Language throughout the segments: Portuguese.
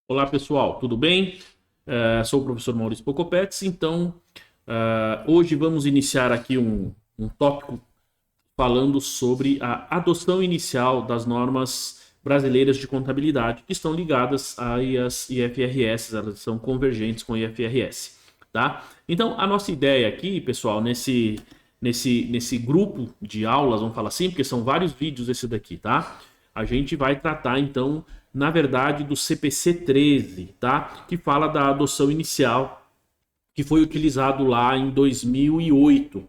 Olá pessoal, tudo bem? Sou o professor Maurício Pocopetes, então hoje vamos iniciar aqui um tópico falando sobre a adoção inicial das normas brasileiras de contabilidade que estão ligadas às IFRS, elas são convergentes com a IFRS, tá? Então a nossa ideia aqui, pessoal, nesse grupo de aulas, vamos falar assim, porque são vários vídeos esse daqui, tá? A gente vai tratar então, na verdade, do CPC 13, tá? Que fala da adoção inicial que foi utilizado lá em 2008,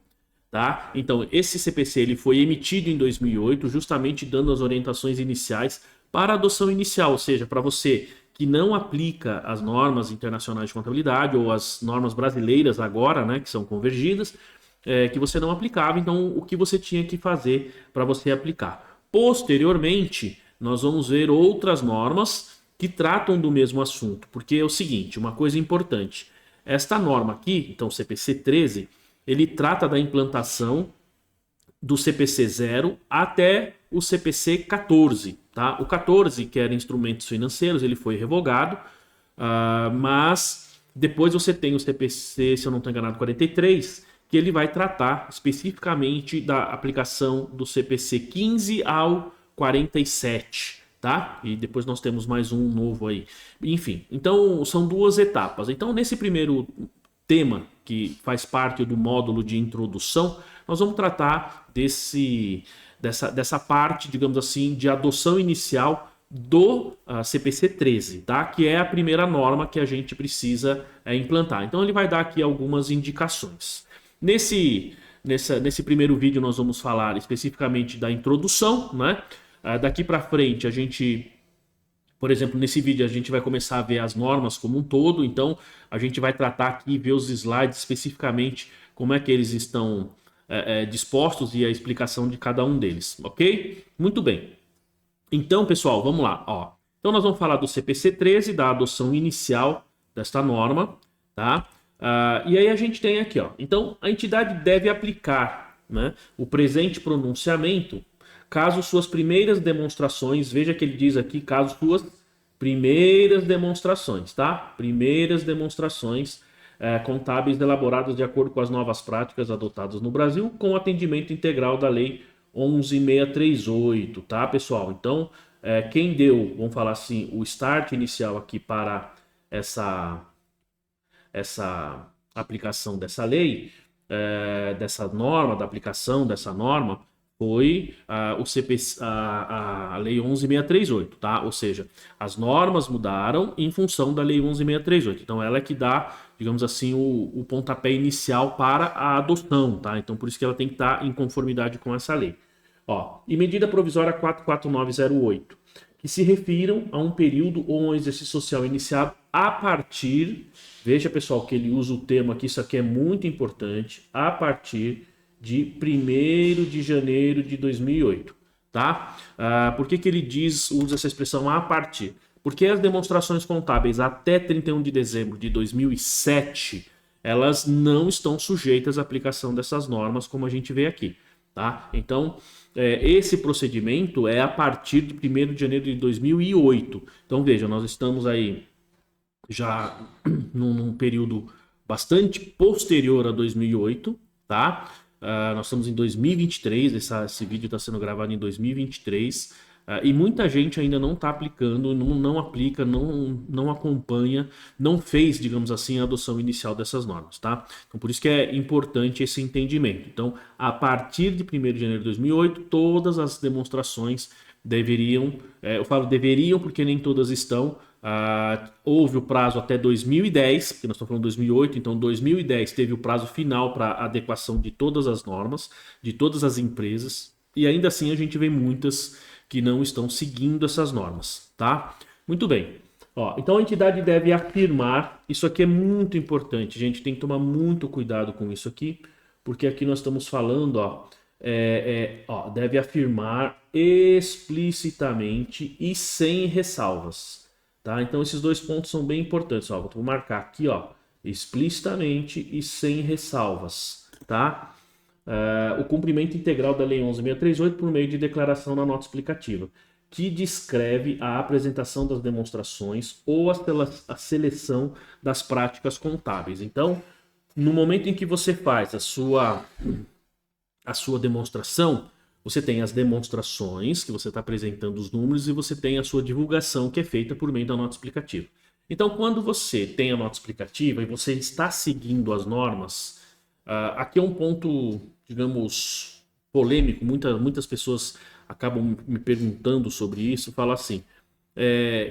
tá? Então, esse CPC ele foi emitido em 2008, justamente dando as orientações iniciais para a adoção inicial, ou seja, para você que não aplica as normas internacionais de contabilidade ou as normas brasileiras agora, né, que são convergidas, que você não aplicava, então o que você tinha que fazer para você aplicar. Posteriormente, nós vamos ver outras normas que tratam do mesmo assunto, porque é o seguinte, uma coisa importante, esta norma aqui, então CPC 13, ele trata da implantação do CPC 0 até o CPC 14, tá? O 14, que era instrumentos financeiros, ele foi revogado, mas depois você tem o CPC, se eu não estou enganado, 43, que ele vai tratar especificamente da aplicação do CPC 15 ao 47, tá? E depois nós temos mais um novo aí. Enfim, então são duas etapas. Então, nesse primeiro tema, que faz parte do módulo de introdução, nós vamos tratar dessa parte, digamos assim, de adoção inicial do CPC 13, tá? Que é a primeira norma que a gente precisa implantar. Então ele vai dar aqui algumas indicações. Nesse primeiro vídeo nós vamos falar especificamente da introdução, né? Daqui para frente a gente, por exemplo, nesse vídeo a gente vai começar a ver as normas como um todo, então a gente vai tratar aqui, ver os slides especificamente, como é que eles estão dispostos e a explicação de cada um deles, ok? Muito bem. Então, pessoal, vamos lá. Ó. Então nós vamos falar do CPC 13, da adoção inicial desta norma, tá? E aí a gente tem aqui, ó. Então a entidade deve aplicar, né, o presente pronunciamento caso suas primeiras demonstrações, veja que ele diz aqui, caso suas primeiras demonstrações, tá? Primeiras demonstrações contábeis elaboradas de acordo com as novas práticas adotadas no Brasil, com atendimento integral da Lei 11.638, tá, pessoal? Então, quem deu, vamos falar assim, o start inicial aqui para essa aplicação dessa lei, dessa norma, da aplicação dessa norma, foi o CPC, a Lei 11.638, tá? Ou seja, as normas mudaram em função da Lei 11.638. Então, ela é que dá, digamos assim, o pontapé inicial para a adoção, tá? Então, por isso que ela tem que estar em conformidade com essa lei. Ó, e medida provisória 44908, que se refiram a um período ou um exercício social iniciado a partir, veja pessoal que ele usa o termo aqui, isso aqui é muito importante, a partir de 1º de janeiro de 2008, tá? Por que ele usa essa expressão a partir? Porque as demonstrações contábeis até 31 de dezembro de 2007, elas não estão sujeitas à aplicação dessas normas, como a gente vê aqui, tá? Então, esse procedimento é a partir de 1º de janeiro de 2008. Então, veja, nós estamos aí já num período bastante posterior a 2008, tá? Nós estamos em 2023, esse vídeo está sendo gravado em 2023, e muita gente ainda não está aplicando, não aplica, não acompanha, não fez, digamos assim, a adoção inicial dessas normas, tá? Então, por isso que é importante esse entendimento. Então, a partir de 1º de janeiro de 2008, todas as demonstrações deveriam, eu falo deveriam porque nem todas estão, houve o prazo até 2010, porque nós estamos falando de 2008, então 2010 teve o prazo final para adequação de todas as normas, de todas as empresas, e ainda assim a gente vê muitas que não estão seguindo essas normas, tá? Muito bem. Ó, então a entidade deve afirmar, isso aqui é muito importante, gente, tem que tomar muito cuidado com isso aqui, porque aqui nós estamos falando, ó, deve afirmar explicitamente e sem ressalvas. Tá? Então esses dois pontos são bem importantes. Ó, vou marcar aqui, ó, explicitamente e sem ressalvas. Tá? O cumprimento integral da Lei 11.638 por meio de declaração na nota explicativa. que descreve a apresentação das demonstrações ou a seleção das práticas contábeis. Então, no momento em que você faz a sua demonstração, você tem as demonstrações, que você está apresentando os números, e você tem a sua divulgação, que é feita por meio da nota explicativa. Então, quando você tem a nota explicativa e você está seguindo as normas, aqui é um ponto, digamos, polêmico, muitas pessoas acabam me perguntando sobre isso, falam assim,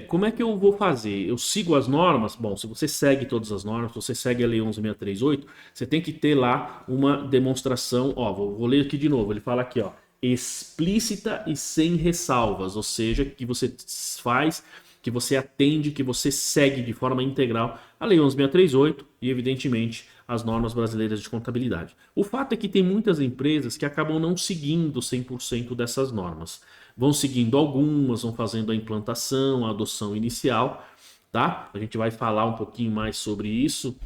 como é que eu vou fazer? Eu sigo as normas? Bom, se você segue todas as normas, se você segue a Lei 11.638, você tem que ter lá uma demonstração, ó, vou ler aqui de novo, ele fala aqui, ó, explícita e sem ressalvas, ou seja, que você faz, que você atende, que você segue de forma integral a Lei 11.638 e, evidentemente, as normas brasileiras de contabilidade. O fato é que tem muitas empresas que acabam não seguindo 100% dessas normas. Vão seguindo algumas, vão fazendo a implantação, a adoção inicial, tá? A gente vai falar um pouquinho mais sobre isso.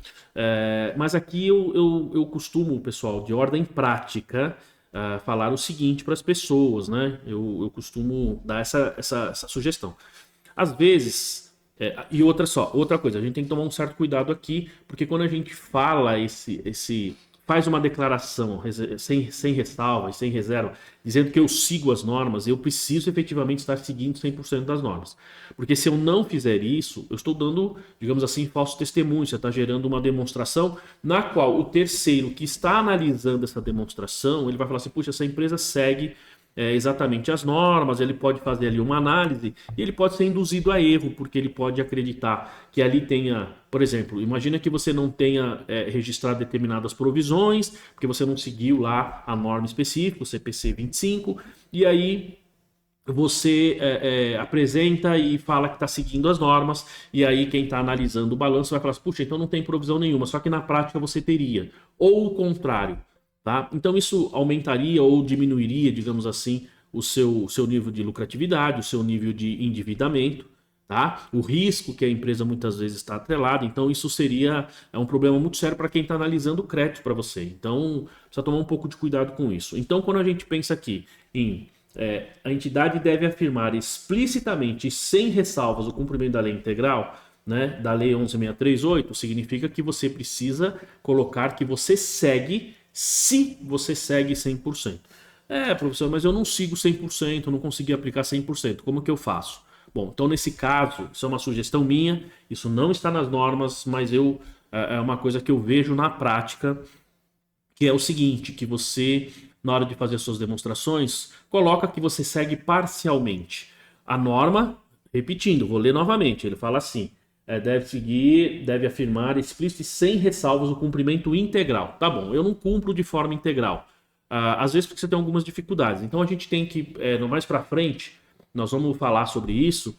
Mas aqui eu costumo, pessoal, de ordem prática, falar o seguinte para as pessoas, né? Eu costumo dar essa sugestão. Às vezes, e outra coisa, a gente tem que tomar um certo cuidado aqui, porque quando a gente fala faz uma declaração sem ressalva, sem reserva, dizendo que eu sigo as normas, eu preciso efetivamente estar seguindo 100% das normas. Porque se eu não fizer isso, eu estou dando, digamos assim, falso testemunho, você está gerando uma demonstração na qual o terceiro que está analisando essa demonstração, ele vai falar assim, puxa, essa empresa segue exatamente as normas, ele pode fazer ali uma análise e ele pode ser induzido a erro, porque ele pode acreditar que ali tenha, por exemplo, imagina que você não tenha registrado determinadas provisões, porque você não seguiu lá a norma específica, o CPC 25, e aí você apresenta e fala que está seguindo as normas, e aí quem está analisando o balanço vai falar assim, puxa, então não tem provisão nenhuma, só que na prática você teria, ou o contrário. Tá? Então isso aumentaria ou diminuiria, digamos assim, o seu nível de lucratividade, o seu nível de endividamento, tá? O risco que a empresa muitas vezes está atrelada. Então isso seria um problema muito sério para quem está analisando o crédito para você. Então precisa tomar um pouco de cuidado com isso. Então quando a gente pensa aqui em a entidade deve afirmar explicitamente e sem ressalvas o cumprimento da lei integral, né, da lei 11.638, significa que você precisa colocar que você segue, se você segue 100%. Professor, mas eu não sigo 100%, eu não consegui aplicar 100%. Como que eu faço? Bom, então nesse caso, isso é uma sugestão minha, isso não está nas normas, mas é uma coisa que eu vejo na prática, que é o seguinte, que você, na hora de fazer suas demonstrações, coloca que você segue parcialmente. A norma, repetindo, vou ler novamente, ele fala assim, deve afirmar explícito e sem ressalvas o cumprimento integral. Tá bom, eu não cumpro de forma integral. Às vezes porque você tem algumas dificuldades. Então a gente tem que, no mais para frente, nós vamos falar sobre isso,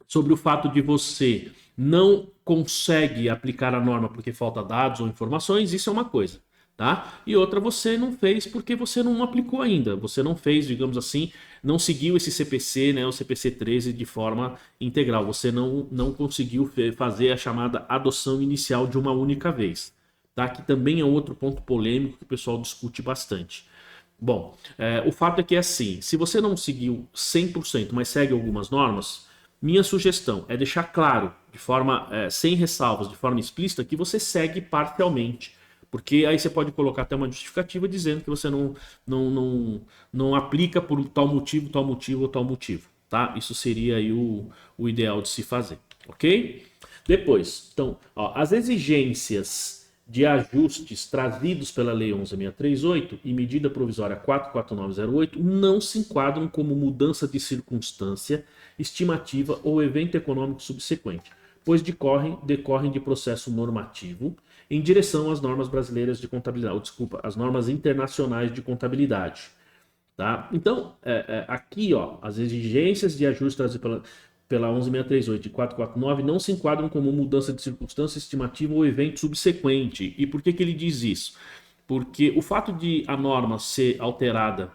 sobre o fato de você não consegue aplicar a norma porque falta dados ou informações, isso é uma coisa. Tá? E outra, você não fez porque você não aplicou ainda. Você não fez, digamos assim, não seguiu esse CPC, né, o CPC 13 de forma integral. Você não conseguiu fazer a chamada adoção inicial de uma única vez. Tá? Que também é outro ponto polêmico que o pessoal discute bastante. Bom, o fato é que é assim, se você não seguiu 100%, mas segue algumas normas, minha sugestão é deixar claro, de forma sem ressalvas, de forma explícita, que você segue parcialmente. Porque aí você pode colocar até uma justificativa dizendo que você não aplica por tal motivo ou tal motivo. Tá? Isso seria aí o ideal de se fazer. Ok? Depois, então, as exigências de ajustes trazidos pela Lei 11.638 e medida provisória 44908 não se enquadram como mudança de circunstância, estimativa ou evento econômico subsequente, pois decorrem de processo normativo em direção às normas brasileiras de contabilidade, as normas internacionais de contabilidade. Tá? Então, aqui, as exigências de ajuste trazidas pela 11.638 e 449 não se enquadram como mudança de circunstância, estimativa ou evento subsequente. E por que ele diz isso? Porque o fato de a norma ser alterada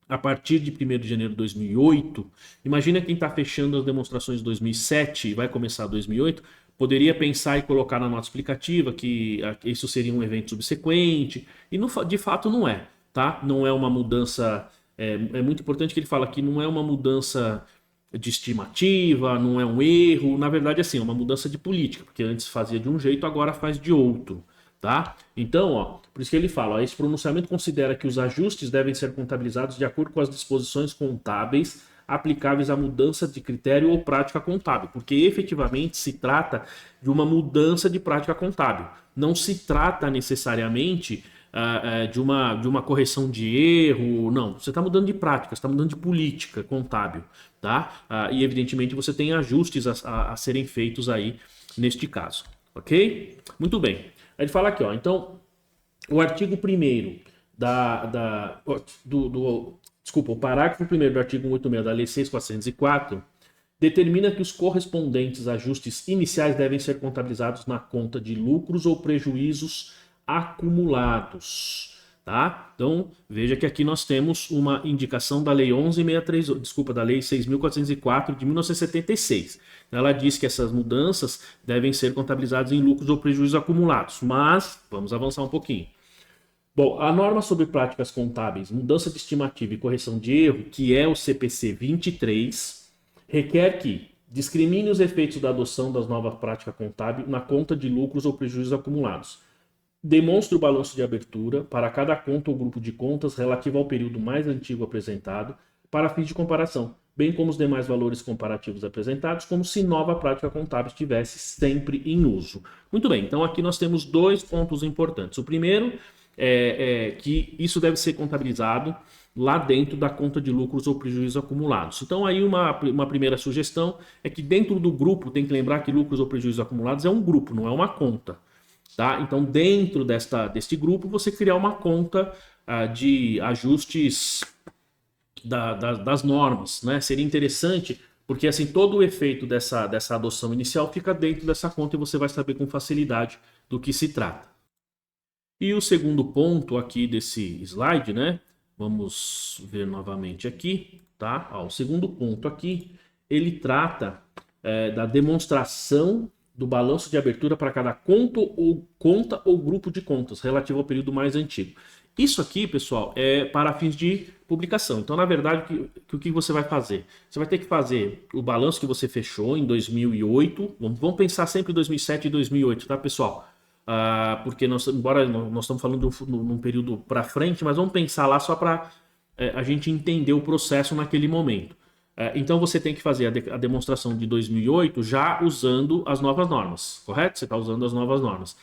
a partir de 1º de janeiro de 2008, imagina quem está fechando as demonstrações de 2007 e vai começar 2008, poderia pensar e colocar na nota explicativa que isso seria um evento subsequente, e de fato não é, tá? Não é uma mudança é muito importante que ele fala que não é uma mudança de estimativa, não é um erro, na verdade assim, é uma mudança de política, porque antes fazia de um jeito, agora faz de outro, tá? Então, ó, por isso que ele fala, ó, esse pronunciamento considera que os ajustes devem ser contabilizados de acordo com as disposições contábeis aplicáveis à mudança de critério ou prática contábil, porque efetivamente se trata de uma mudança de prática contábil, não se trata necessariamente de uma correção de erro, não, você está mudando de prática, você está mudando de política contábil, tá? E evidentemente você tem ajustes a serem feitos aí neste caso, ok? Muito bem, aí ele fala aqui, ó, então o artigo 1º desculpa, o parágrafo 1º do artigo 186 da Lei 6.404 determina que os correspondentes ajustes iniciais devem ser contabilizados na conta de lucros ou prejuízos acumulados, tá? Então, veja que aqui nós temos uma indicação da Lei 11.638, desculpa, da Lei 6.404 de 1976. Ela diz que essas mudanças devem ser contabilizadas em lucros ou prejuízos acumulados, mas vamos avançar um pouquinho. Bom, a norma sobre práticas contábeis, mudança de estimativa e correção de erro, que é o CPC 23, requer que discrimine os efeitos da adoção das novas práticas contábeis na conta de lucros ou prejuízos acumulados. Demonstre o balanço de abertura para cada conta ou grupo de contas relativo ao período mais antigo apresentado para fins de comparação, bem como os demais valores comparativos apresentados, como se nova prática contábil estivesse sempre em uso. Muito bem, então aqui nós temos dois pontos importantes. O primeiro que isso deve ser contabilizado lá dentro da conta de lucros ou prejuízos acumulados. Então aí uma primeira sugestão é que dentro do grupo, tem que lembrar que lucros ou prejuízos acumulados é um grupo, não é uma conta. Tá? Então dentro deste grupo você criar uma conta de ajustes das normas, né? Seria interessante porque assim todo o efeito dessa adoção inicial fica dentro dessa conta e você vai saber com facilidade do que se trata. E o segundo ponto aqui desse slide, né? Vamos ver novamente aqui, tá? Ó, o segundo ponto aqui, ele trata da demonstração do balanço de abertura para cada conta ou grupo de contas relativo ao período mais antigo. Isso aqui, pessoal, é para fins de publicação. Então, na verdade, o que você vai fazer? Você vai ter que fazer o balanço que você fechou em 2008. Vamos pensar sempre em 2007 e 2008, tá, pessoal? Porque embora nós estamos falando de um período para frente, mas vamos pensar lá só para a gente entender o processo naquele momento. Então você tem que fazer a demonstração de 2008 já usando as novas normas, correto? Você está usando as novas normas.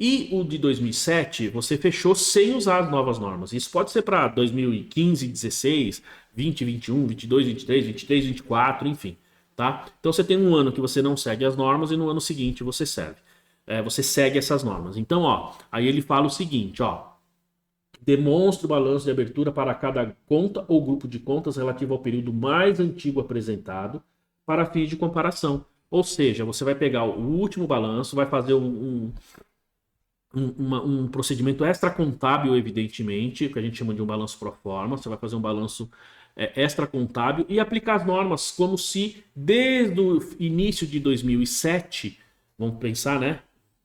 E o de 2007 você fechou sem usar as novas normas. Isso pode ser para 2015, 16, 20, 21, 22, 23, 23, 24, enfim. Tá? Então você tem um ano que você não segue as normas e no ano seguinte você segue. Você segue essas normas. Então, ó, aí ele fala o seguinte, ó. Demonstre o balanço de abertura para cada conta ou grupo de contas relativo ao período mais antigo apresentado para fins de comparação. Ou seja, você vai pegar o último balanço, vai fazer um procedimento extracontábil, evidentemente, que a gente chama de um balanço pro forma. Você vai fazer um balanço extracontábil e aplicar as normas como se desde o início de 2007, vamos pensar, né?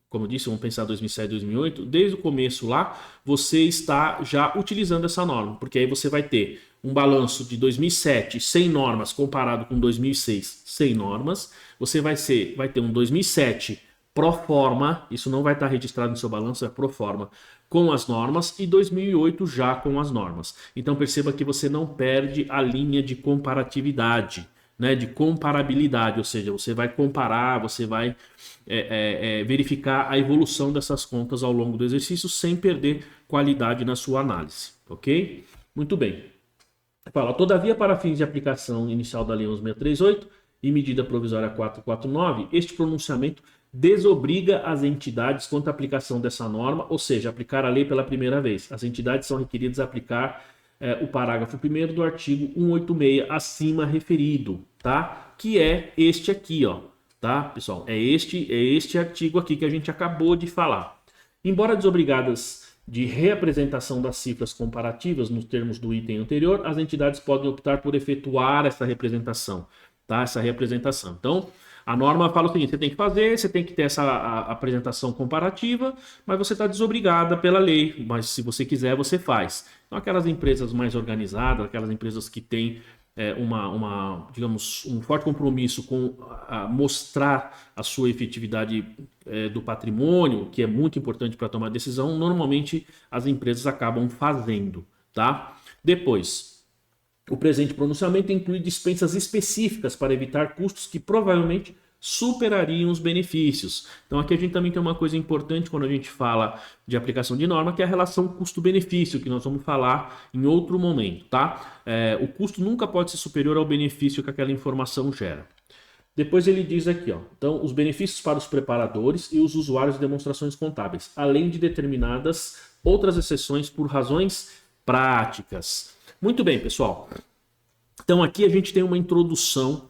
Como eu disse, vamos pensar 2007, 2008, desde o começo lá, você está já utilizando essa norma, porque aí você vai ter um balanço de 2007 sem normas comparado com 2006 sem normas, você vai ter um 2007 pro forma, isso não vai estar registrado no seu balanço, é pro forma, com as normas, e 2008 já com as normas. Então perceba que você não perde a linha de comparatividade, né, de comparabilidade, ou seja, você vai comparar, você vai verificar a evolução dessas contas ao longo do exercício sem perder qualidade na sua análise, ok? Muito bem. Fala, todavia, para fins de aplicação inicial da Lei 11.638 e medida provisória 449, este pronunciamento desobriga as entidades quanto à aplicação dessa norma, ou seja, aplicar a lei pela primeira vez. As entidades são requeridas a aplicar o parágrafo 1º do artigo 186 acima referido, tá? Que é este aqui, ó. Tá, pessoal? É este artigo aqui que a gente acabou de falar. Embora desobrigadas de reapresentação das cifras comparativas nos termos do item anterior, as entidades podem optar por efetuar essa representação, tá? Essa reapresentação. Então, A norma fala o seguinte: você tem que fazer, você tem que ter essa apresentação comparativa, mas você está desobrigada pela lei. Mas se você quiser, você faz. Então, aquelas empresas mais organizadas, aquelas empresas que têm digamos, um forte compromisso com mostrar a sua efetividade do patrimônio, que é muito importante para tomar decisão, normalmente as empresas acabam fazendo, tá? Depois, o presente pronunciamento inclui dispensas específicas para evitar custos que provavelmente superariam os benefícios. Então aqui a gente também tem uma coisa importante quando a gente fala de aplicação de norma, que é a relação custo-benefício, que nós vamos falar em outro momento, tá? O custo nunca pode ser superior ao benefício que aquela informação gera. Depois ele diz aqui, ó, então os benefícios para os preparadores e os usuários de demonstrações contábeis, além de determinadas outras exceções por razões práticas. Muito bem, pessoal. Então aqui a gente tem uma introdução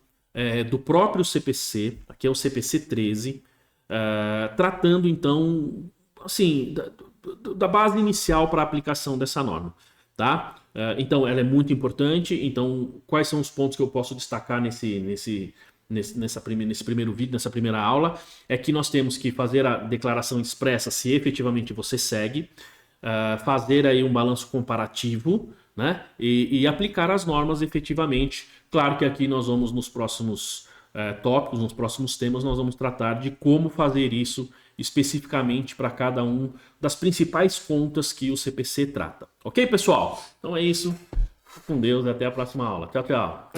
do próprio CPC, aqui é o CPC 13, tratando então, assim, da base inicial para a aplicação dessa norma, tá? Então ela é muito importante. Então quais são os pontos que eu posso destacar nesse primeiro vídeo, nessa primeira aula? É que nós temos que fazer a declaração expressa se efetivamente você segue, fazer aí um balanço comparativo, né? E aplicar as normas efetivamente. Claro que aqui nós vamos nos próximos tópicos, nos próximos temas, nós vamos tratar de como fazer isso especificamente para cada um das principais contas que o CPC trata. Ok, pessoal? Então é isso. Com Deus e até a próxima aula. Tchau, tchau.